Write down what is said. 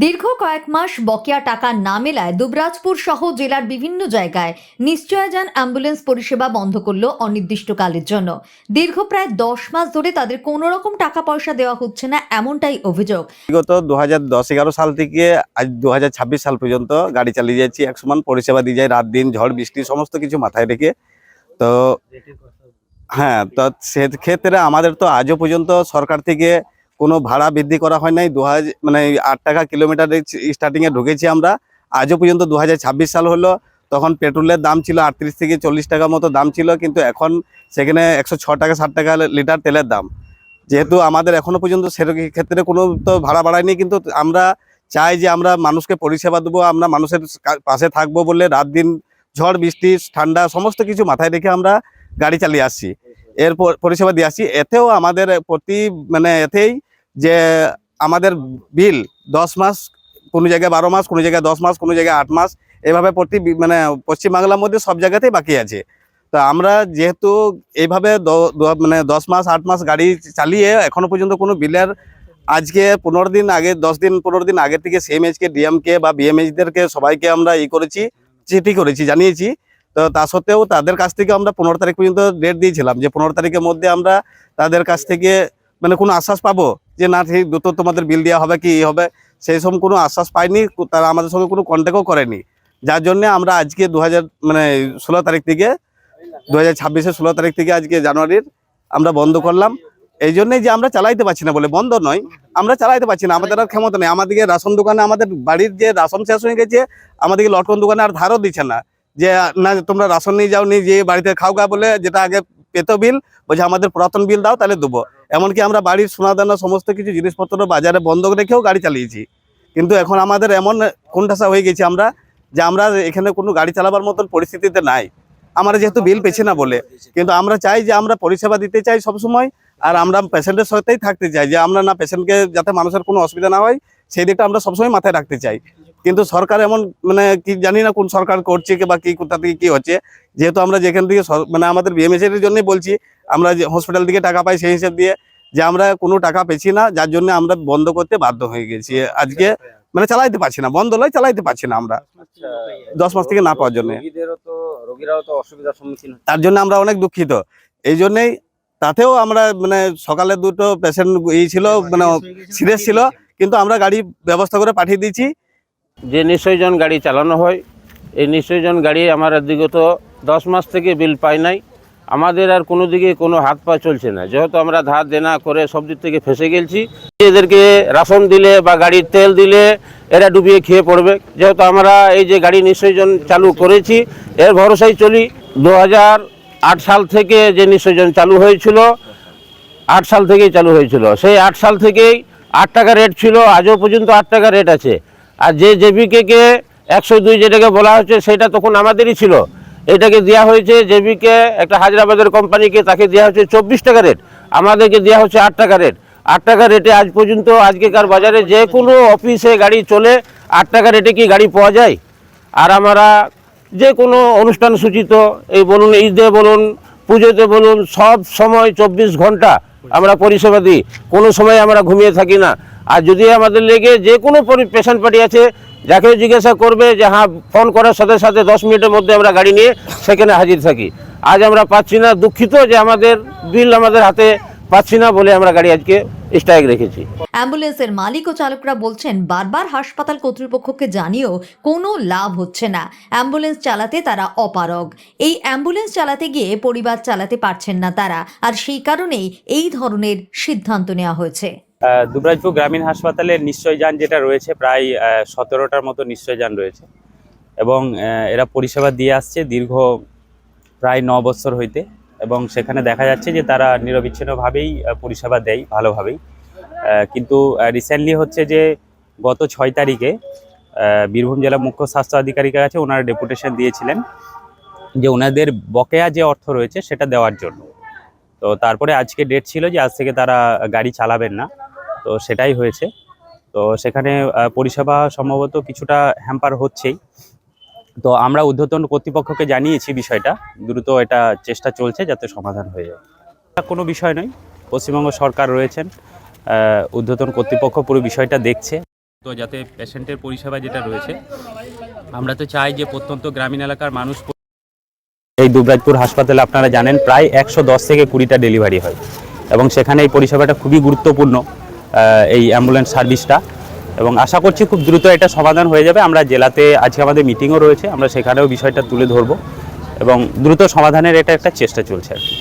দীর্ঘ কয়েক মাস বকেয়া টাকা না মেলায় দুবরাজপুর সহ জেলার বিভিন্ন জায়গায় নিশ্চয়যান অ্যাম্বুলেন্স পরিষেবা বন্ধ করলো অনির্দিষ্টকালের জন্য। দীর্ঘ প্রায় 10 মাস ধরে তাদের কোনো রকম টাকা পয়সা দেওয়া হচ্ছে না, এমনটাই অভিযোগ। বিগত 2010-11 সাল থেকে আজ 2026 সাল পর্যন্ত গাড়ি চালিয়ে যাচ্ছি, এক সমান পরিষেবা দিয়ে যায়, রাত দিন ঝড় বৃষ্টি সমস্ত কিছু মাথায় রেখে। তো হ্যাঁ, তো সেক্ষেত্রে আমাদের তো আজও পর্যন্ত সরকার থেকে কোনো ভাড়া বৃদ্ধি করা হয় নাই। 8 টাকা কিলোমিটার স্টার্টিংয়ে ঢুকেছি আমরা। আজও পর্যন্ত 2026 সাল হলো, তখন পেট্রোলের দাম ছিল 38 থেকে 40 টাকা মতো দাম ছিল, কিন্তু এখন সেখানে 106 টাকা 60 টাকা লিটার তেলের দাম। যেহেতু আমাদের এখনো পর্যন্ত সেরকম ক্ষেত্রে কোনো তো ভাড়া বাড়ায়নি, কিন্তু আমরা চাই যে আমরা মানুষকে পরিষেবা দেবো, আমরা মানুষের পাশে থাকবো বলে রাত দিন ঝড় বৃষ্টি ঠান্ডা সমস্ত কিছু মাথায় রেখে আমরা গাড়ি চালিয়ে আসছি, এরপর পরিষেবা দিয়ে আসছি। এতেও আমাদের এতেই যে আমাদের বিল 10 মাস, কোনো জায়গায় 12 মাস, কোনো জায়গায় 10 মাস, কোনো জায়গায় 8 মাস, এভাবে পশ্চিমবাংলার মধ্যে সব জায়গাতেই বাকি আছে। তো আমরা যেহেতু এইভাবে 10 মাস 8 মাস গাড়ি চালিয়ে এখনো পর্যন্ত কোনো বিলের, আজকে 15 দিন আগে 10-15 দিন আগে থেকে সিএমএইচকে ডিএমকে বা বিএমএইচদেরকে সবাইকে আমরা চিঠি করেছি, জানিয়েছি। তো তা সত্ত্বেও তাদের কাছ থেকে আমরা 15 তারিখ পর্যন্ত ডেট দিয়েছিলাম যে 15 তারিখের মধ্যে আমরা তাদের কাছ থেকে কোনো আশ্বাস পাবো যে না ঠিক দ্রুত তোমাদের বিল দেওয়া হবে কি হবে, সেই সব কোনো আশ্বাস পাইনি। তারা আমাদের সঙ্গে কোনো কন্ট্যাক্টও করেনি, যার জন্য আমরা আজকে 16 তারিখ থেকে 2026-এর 16 তারিখ থেকে আজকে জানুয়ারির আমরা বন্ধ করলাম। এই জন্যই যে আমরা চালাইতে পারছি না বলে বন্ধ নয়, আমরা চালাইতে পারছি না, আমাদের আর ক্ষমতা নেই। আমাদেরকে রাশন দোকানে, আমাদের বাড়ির যে রাশন শেষ হয়ে গেছে, আমাদেরকে লটকন দোকানে আর ধারও দিচ্ছে না, যে না তোমরা রাশন নিয়ে যাও, নিয়ে যে বাড়িতে খাও গা বলে, যেটা আগে পেতো বিল, বলছে আমাদের পুরাতন বিল দাও তাহলে দেবো। এমনকি আমরা বাড়ির সোনাদানা সমস্ত কিছু জিনিসপত্র বাজারে বন্ধক রেখেও গাড়ি চালিয়েছি, কিন্তু এখন আমাদের এমন কোণঠাসা হয়ে গেছি আমরা, যে আমরা এখানে কোনো গাড়ি চালাবার মতন পরিস্থিতিতে নাই, আমরা যেহেতু বিল পেছি না বলে। কিন্তু আমরা চাই যে আমরা পরিষেবা দিতে চাই সবসময়, আর আমরা পেশেন্টের সাথেই থাকতে চাই, যে আমরা না পেশেন্টকে যাতে মানুষের কোনো অসুবিধা না হয় সেই দিকটা আমরা সবসময় মাথায় রাখতে চাই। কিন্তু সরকার এমন কি জানি না কোন সরকার করছে বা কি, কোথা থেকে কি হচ্ছে। যেহেতু আমরা যেখান থেকে আমাদের বিএমএসের জন্যই বলছি, আমরা যে হসপিটাল থেকে টাকা পাই সেই হিসেব দিয়ে, যে আমরা কোনো টাকা পেছি না, যার জন্য আমরা বন্ধ করতে বাধ্য হয়ে গেছি আজকে। চালাইতে পারছি না, বন্ধ নয়, চালাইতে পারছি না আমরা 10 মাস থেকে না পাওয়ার জন্য। রোগীরাও তো অসুবিধার সম্মুখীন, তার জন্য আমরা অনেক দুঃখিত। এই জন্যই তাতেও আমরা সকালে দুটো পেশেন্ট ছিল, সিরিয়াস ছিল, কিন্তু আমরা গাড়ি ব্যবস্থা করে পাঠিয়ে দিয়েছি। যে নিশ্চয়জন গাড়ি চালানো হয়, এই নিশ্চয়জন গাড়ি আমরা বিগত 10 মাস থেকে বিল পাই নাই। আমাদের আর কোনো দিকে কোনো হাত পা চলছে না, যেহেতু আমরা ধার দেনা করে সব দিক থেকে ফেসে গেছি। এদেরকে রাশন দিলে বা গাড়ির তেল দিলে এরা ডুবিয়ে খেয়ে পড়বে। যেহেতু আমরা এই যে গাড়ি নিশ্চয়জন চালু করেছি, এর ভরসায় চলি। 2008 সাল থেকে যে নিশ্চয়জন চালু হয়েছিল, 8 সাল থেকেই চালু হয়েছিল, সেই 8 সাল থেকেই 8 টাকা রেট ছিল, আজও পর্যন্ত 8 টাকা রেট আছে। আর যে জেবিকে 102 যেটাকে বলা হচ্ছে, সেটা তখন আমাদেরই ছিল। এটাকে দেওয়া হয়েছে জেবিকে, একটা হায়দ্রাবাদের কোম্পানিকে, তাকে দেওয়া হচ্ছে 24 টাকা রেট, আমাদেরকে দেওয়া হচ্ছে 8 টাকা রেট। 8 টাকা রেটে আজ পর্যন্ত আজকেকার বাজারে যে কোনো অফিসে গাড়ি চলে, 8 টাকা রেটে কি গাড়ি পাওয়া যায়? আর আমরা যে কোনো অনুষ্ঠান সূচিত, এই বলুন ঈদে বলুন পুজোতে বলুন, সব সময় 24 ঘন্টা আমরা পরিষেবা দিই, কোনো সময় আমরা ঘুমিয়ে থাকি না। আর যদি আমাদের লেগে যে কোনো পেশেন্ট পার্টি আছে, যাকে জিজ্ঞাসা করবে যে হ্যাঁ, ফোন করার সাথে সাথে 10 মিনিটের মধ্যে আমরা গাড়ি নিয়ে সেখানে হাজির থাকি। আজ আমরা পাচ্ছি না, দুঃখিত যে আমাদের বিল আমাদের হাতে পাচ্ছি না বলে আমরা গাড়ি আজকে স্ট্রাইক রেখেছি। অ্যাম্বুলেন্সের মালিক ও চালকরা বলছেন, বারবার হাসপাতাল কর্তৃপক্ষকে জানিয়েও কোনো লাভ হচ্ছে না। অ্যাম্বুলেন্স চালাতে তারা অপারগ। এই অ্যাম্বুলেন্স চালাতে গিয়ে পরিবার চালাতে পারছেন না তারা, আর সেই কারণেই এই ধরনের সিদ্ধান্ত নেওয়া হয়েছে। দুবরাজপুর গ্রামীণ হাসপাতালের নিশ্চয়যান যেটা রয়েছে, প্রায় 17টার মতো নিশ্চয়যান রয়েছে, এবং এরা পরিষেবা দিয়ে আসছে দীর্ঘ প্রায় 9 বছর হইতে, এবং সেখানে দেখা যাচ্ছে যে তারা নিরবিচ্ছিন্নভাবেই পরিষেবা দেয় ভালোভাবেই। কিন্তু রিসেন্টলি হচ্ছে যে গত 6 তারিখে বীরভূম জেলা মুখ্য স্বাস্থ্য আধিকারিকের কাছে ওনারা ডেপুটেশন দিয়েছিলেন যে ওনাদের বকেয়া যে অর্থ রয়েছে সেটা দেওয়ার জন্য। তো তারপরে আজকে ডেট ছিল যে আজ থেকে তারা গাড়ি চালাবেন না, তো সেটাই হয়েছে। তো সেখানে পরিষেবা সম্ভবত কিছুটা হ্যাম্পার হচ্ছেই। তো আমরা ঊর্ধ্বতন কর্তৃপক্ষকে জানিয়েছি বিষয়টা, দ্রুত এটা চেষ্টা চলছে যাতে সমাধান হয়ে যায়। কোনো বিষয় নয়, পশ্চিমবঙ্গ সরকার রয়েছেন, ঊর্ধ্বতন কর্তৃপক্ষ পুরো বিষয়টা দেখছে। তো যাতে পেশেন্টের পরিষেবা যেটা রয়েছে, আমরা তো চাই যে প্রত্যন্ত গ্রামীণ এলাকার মানুষ, এই দুবরাজপুর হাসপাতালে আপনারা জানেন প্রায় 110 থেকে 20টা ডেলিভারি হয় এবং সেখানে এই পরিষেবাটা খুবই গুরুত্বপূর্ণ, এই অ্যাম্বুলেন্স সার্ভিসটা, এবং আশা করছি খুব দ্রুত এটা সমাধান হয়ে যাবে। আমরা জেলাতে আজকে আমাদের মিটিংও রয়েছে, আমরা সেখানেও বিষয়টা তুলে ধরবো এবং দ্রুত সমাধানের এটা একটা চেষ্টা চলছে আর কি।